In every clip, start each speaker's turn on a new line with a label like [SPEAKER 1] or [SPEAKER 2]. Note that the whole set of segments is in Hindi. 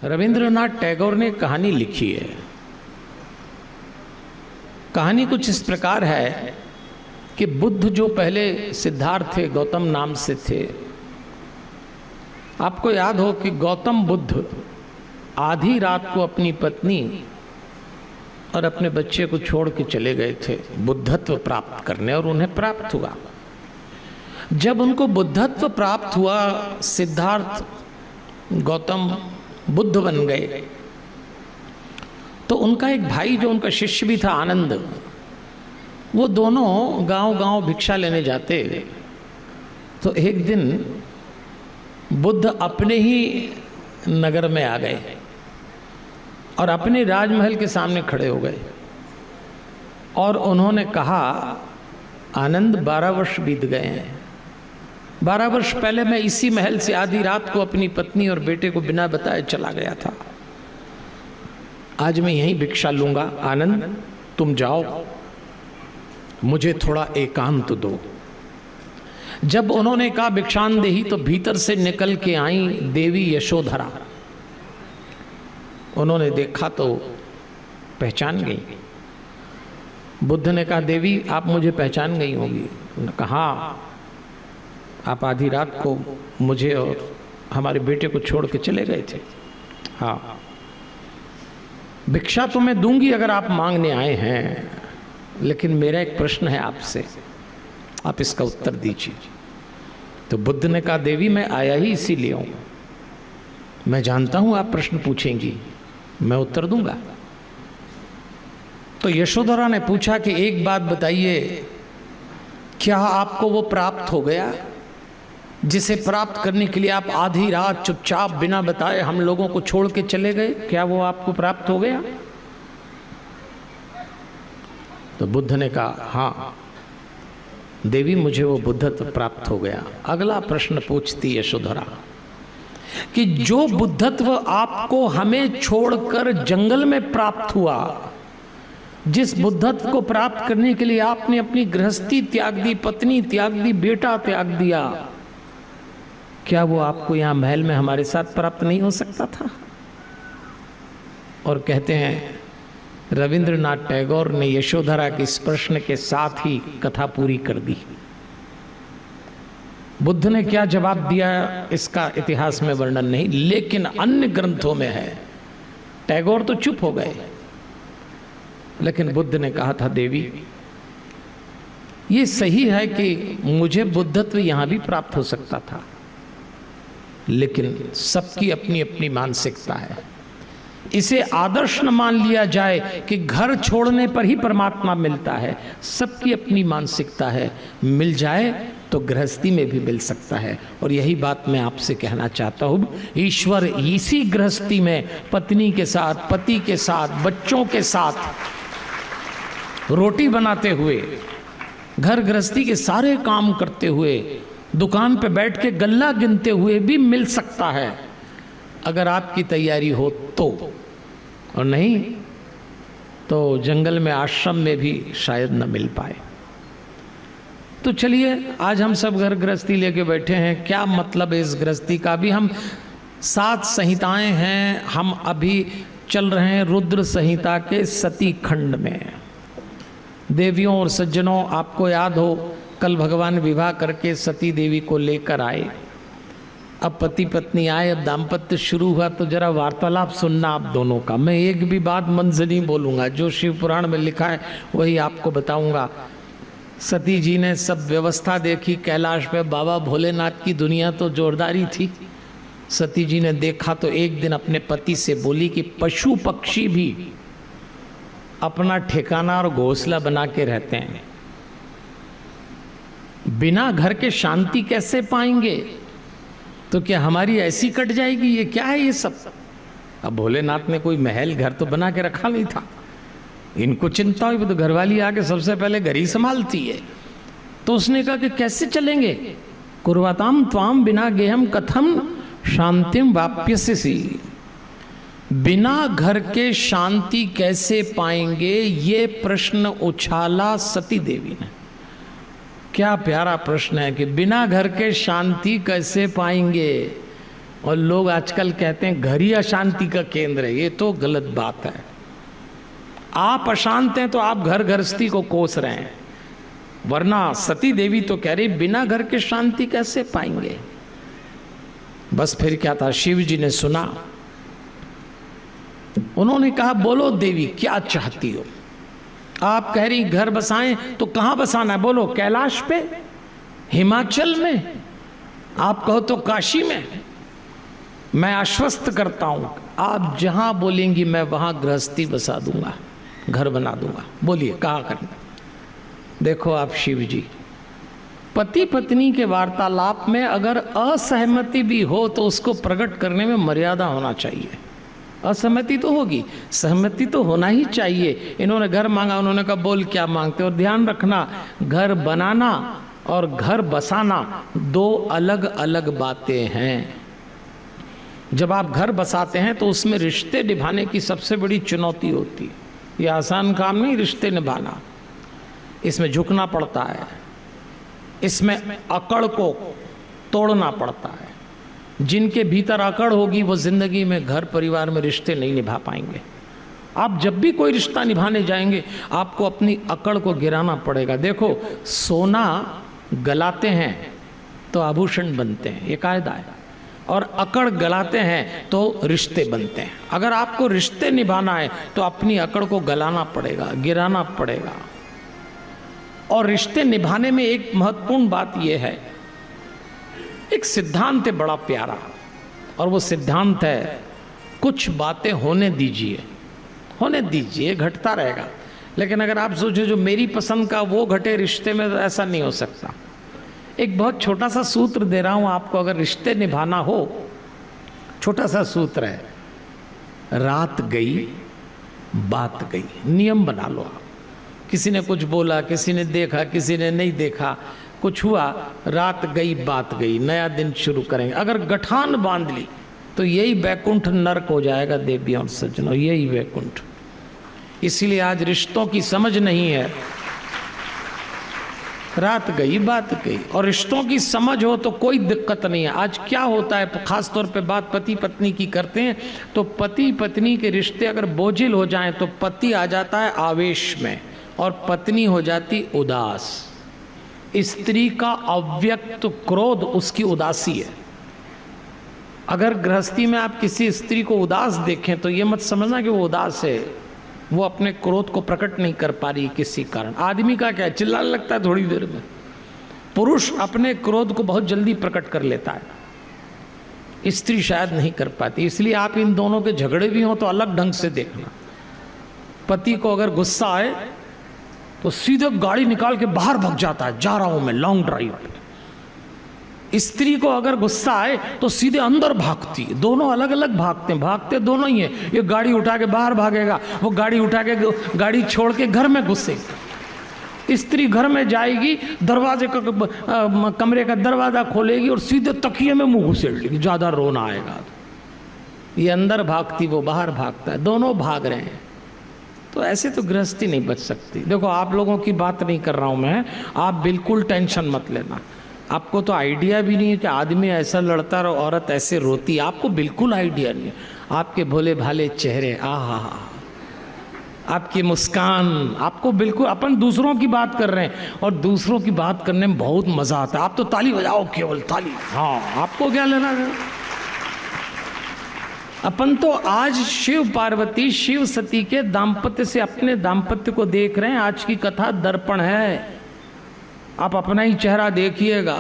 [SPEAKER 1] रविंद्रनाथ टैगोर ने कहानी लिखी है। कहानी कुछ इस प्रकार है कि बुद्ध जो पहले सिद्धार्थ थे, गौतम नाम से थे। आपको याद हो कि गौतम बुद्ध आधी रात को अपनी पत्नी और अपने बच्चे को छोड़ के चले गए थे बुद्धत्व प्राप्त करने, और उन्हें प्राप्त हुआ। जब उनको बुद्धत्व प्राप्त हुआ, सिद्धार्थ गौतम बुद्ध बन गए, तो उनका एक भाई जो उनका शिष्य भी था, आनंद, वो दोनों गांव-गांव भिक्षा लेने जाते। तो एक दिन बुद्ध अपने ही नगर में आ गए और अपने राजमहल के सामने खड़े हो गए और उन्होंने कहा, आनंद 12 वर्ष बीत गए हैं। 12 वर्ष पहले मैं इसी महल से आधी रात को अपनी पत्नी और बेटे को बिना बताए चला गया था। आज मैं यहीं भिक्षा लूंगा। आनंद, तुम जाओ, मुझे थोड़ा एकांत दो। जब उन्होंने कहा भिक्षांदेही, तो भीतर से निकल के आई देवी यशोधरा। उन्होंने देखा तो पहचान गई। बुद्ध ने कहा, देवी आप मुझे पहचान गई होंगी। उन्होंने कहा, आप आधी रात को मुझे और हमारे बेटे को छोड़ के चले गए थे। हाँ, भिक्षा तो मैं दूंगी अगर आप मांगने आए हैं, लेकिन मेरा एक प्रश्न है आपसे, आप इसका उत्तर दीजिए। तो बुद्ध ने कहा, देवी मैं आया ही इसीलिए हूं, मैं जानता हूं आप प्रश्न पूछेंगी, मैं उत्तर दूंगा। तो यशोधरा ने पूछा कि एक बात बताइए, क्या आपको वो प्राप्त हो गया जिसे प्राप्त करने के लिए आप आधी रात चुपचाप बिना बताए हम लोगों को छोड़ के चले गए? क्या वो आपको प्राप्त हो गया? तो बुद्ध ने कहा, हाँ देवी, मुझे वो बुद्धत्व प्राप्त हो गया। अगला प्रश्न पूछती यशोधरा कि जो बुद्धत्व आपको हमें छोड़कर जंगल में प्राप्त हुआ, जिस बुद्धत्व को प्राप्त करने के लिए आपने अपनी गृहस्थी त्याग दी, पत्नी त्याग दी, बेटा त्याग दिया, क्या वो आपको यहाँ महल में हमारे साथ प्राप्त नहीं हो सकता था? और कहते हैं रविंद्रनाथ टैगोर ने यशोधरा के इस प्रश्न के साथ ही कथा पूरी कर दी। बुद्ध ने क्या जवाब दिया इसका इतिहास में वर्णन नहीं, लेकिन अन्य ग्रंथों में है। टैगोर तो चुप हो गए, लेकिन बुद्ध ने कहा था, देवी ये सही है कि मुझे बुद्धत्व यहां भी प्राप्त हो सकता था, लेकिन सबकी अपनी अपनी मानसिकता है। इसे आदर्श न मान लिया जाए कि घर छोड़ने पर ही परमात्मा मिलता है। सबकी अपनी मानसिकता है, मिल जाए तो गृहस्थी में भी मिल सकता है। और यही बात मैं आपसे कहना चाहता हूँ, ईश्वर इसी गृहस्थी में पत्नी के साथ, पति के साथ, बच्चों के साथ रोटी बनाते हुए, घर गृहस्थी के सारे काम करते हुए, दुकान पे बैठ के गल्ला गिनते हुए भी मिल सकता है, अगर आपकी तैयारी हो तो। और नहीं तो जंगल में, आश्रम में भी शायद न मिल पाए। तो चलिए, आज हम सब घर गृहस्थी लेके बैठे हैं। क्या मतलब है इस गृहस्थी का? अभी हम 7 संहिताएं हैं, हम अभी चल रहे हैं रुद्र संहिता के सती खंड में। देवियों और सज्जनों, आपको याद हो कल भगवान विवाह करके सती देवी को लेकर आए। अब पति पत्नी आए, अब दाम्पत्य शुरू हुआ, तो जरा वार्तालाप सुनना आप दोनों का। मैं एक भी बात मन से नहीं बोलूँगा, जो शिव पुराण में लिखा है वही आपको बताऊँगा। सती जी ने सब व्यवस्था देखी, कैलाश पे बाबा भोलेनाथ की दुनिया तो जोरदारी थी। सती जी ने देखा तो एक दिन अपने पति से बोली कि पशु पक्षी भी अपना ठिकाना और घोंसला बना के रहते हैं, बिना घर के शांति कैसे पाएंगे? तो क्या हमारी ऐसी कट जाएगी? ये क्या है ये सब? अब भोलेनाथ ने कोई महल घर तो बना के रखा नहीं था, इनको चिंता हुई तो घरवाली आके सबसे पहले घर ही संभालती है। तो उसने कहा कि कैसे चलेंगे? कुर्वताम त्वाम बिना गेहम कथम शांतिम वाप्यसी। बिना घर के शांति कैसे पाएंगे, ये प्रश्न उछाला सती देवी ने। क्या प्यारा प्रश्न है कि बिना घर के शांति कैसे पाएंगे। और लोग आजकल कहते हैं घर ही अशांति का केंद्र है। ये तो गलत बात है। आप अशांत हैं तो आप घर गृहस्थी को कोस रहे हैं, वरना सती देवी तो कह रही बिना घर के शांति कैसे पाएंगे। बस फिर क्या था, शिव जी ने सुना, उन्होंने कहा बोलो देवी क्या चाहती हो। आप कह रही घर बसाएं तो कहां बसाना है, बोलो कैलाश पे, हिमाचल में, आप कहो तो काशी में। मैं आश्वस्त करता हूं आप जहां बोलेंगी मैं वहां गृहस्थी बसा दूंगा, घर बना दूंगा। बोलिए कहाँ करना। देखो आप शिव जी, पति पत्नी के वार्तालाप में अगर असहमति भी हो तो उसको प्रकट करने में मर्यादा होना चाहिए। असहमति तो होगी, सहमति तो होना ही चाहिए। इन्होंने घर मांगा, उन्होंने कहा बोल क्या मांगते। और ध्यान रखना, घर बनाना और घर बसाना दो अलग अलग बातें हैं। जब आप घर बसाते हैं तो उसमें रिश्ते निभाने की सबसे बड़ी चुनौती होती है। ये आसान काम नहीं रिश्ते निभाना, इसमें झुकना पड़ता है, इसमें अकड़ को तोड़ना पड़ता है। जिनके भीतर अकड़ होगी वो जिंदगी में घर परिवार में रिश्ते नहीं निभा पाएंगे। आप जब भी कोई रिश्ता निभाने जाएंगे आपको अपनी अकड़ को गिराना पड़ेगा। देखो सोना गलाते हैं तो आभूषण बनते हैं, ये कायदा है, और अकड़ गलाते हैं तो रिश्ते बनते हैं। अगर आपको रिश्ते निभाना है तो अपनी अकड़ को गलाना पड़ेगा, गिराना पड़ेगा। और रिश्ते निभाने में एक महत्वपूर्ण बात यह है, एक सिद्धांत है बड़ा प्यारा, और वो सिद्धांत है कुछ बातें होने दीजिए, होने दीजिए, घटता रहेगा। लेकिन अगर आप सोचो जो मेरी पसंद का वो घटे रिश्ते में, तो ऐसा नहीं हो सकता। एक बहुत छोटा सा सूत्र दे रहा हूं आपको, अगर रिश्ते निभाना हो, छोटा सा सूत्र है, रात गई बात गई। नियम बना लो आप। किसी ने कुछ बोला, किसी ने देखा, किसी ने नहीं देखा, कुछ हुआ, रात गई बात गई, नया दिन शुरू करेंगे। अगर गठान बांध ली तो यही वैकुंठ नरक हो जाएगा देवियों और सज्जनों, यही वैकुंठ। इसीलिए आज रिश्तों की समझ नहीं है। रात गई बात गई, और रिश्तों की समझ हो तो कोई दिक्कत नहीं है। आज क्या होता है, खास तौर पे बात पति पत्नी की करते हैं, तो पति पत्नी के रिश्ते अगर बोझिल हो जाएं तो पति आ जाता है आवेश में और पत्नी हो जाती उदास। स्त्री का अव्यक्त क्रोध उसकी उदासी है। अगर गृहस्थी में आप किसी स्त्री को उदास देखें तो ये मत समझना कि वो उदास है, वो अपने क्रोध को प्रकट नहीं कर पा रही किसी कारण। आदमी का क्या, चिल्लाने लगता है थोड़ी देर में। पुरुष अपने क्रोध को बहुत जल्दी प्रकट कर लेता है, स्त्री शायद नहीं कर पाती। इसलिए आप इन दोनों के झगड़े भी हों तो अलग ढंग से देखना। पति को अगर गुस्सा आए तो सीधे गाड़ी निकाल के बाहर भाग जाता है, जा रहा हूं मैं लॉन्ग ड्राइव पे। स्त्री को अगर गुस्सा आए तो सीधे अंदर भागती, दोनों अलग अलग भागते हैं, भागते दोनों ही हैं। ये गाड़ी उठा के बाहर भागेगा, वो गाड़ी उठा के गाड़ी छोड़ के घर में घुसेगा। स्त्री घर में जाएगी, दरवाजे का कमरे का दरवाजा खोलेगी और सीधे तकिए में मुंह घुसेड़ लेगी, ज्यादा रोना आएगा। ये अंदर भागती, वो बाहर भागता है, दोनों भाग रहे हैं। तो ऐसे तो गृहस्थी नहीं बच सकती। देखो आप लोगों की बात नहीं कर रहा हूं मैं, आप बिल्कुल टेंशन मत लेना। आपको तो आइडिया भी नहीं है कि आदमी ऐसा लड़ता और औरत ऐसे रोती, आपको बिल्कुल आइडिया नहीं है। आपके भोले भाले चेहरे, आहा, आपकी मुस्कान, आपको बिल्कुल, अपन दूसरों की बात कर रहे हैं और दूसरों की बात करने में बहुत मजा आता है। आप तो ताली बजाओ, केवल ताली, हाँ, आपको क्या लेना है। अपन तो आज शिव पार्वती, शिव सती के दाम्पत्य से अपने दाम्पत्य को देख रहे हैं। आज की कथा दर्पण है, आप अपना ही चेहरा देखिएगा।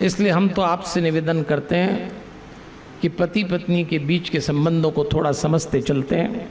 [SPEAKER 1] इसलिए हम तो आपसे निवेदन करते हैं कि पति पत्नी के बीच के संबंधों को थोड़ा समझते चलते हैं।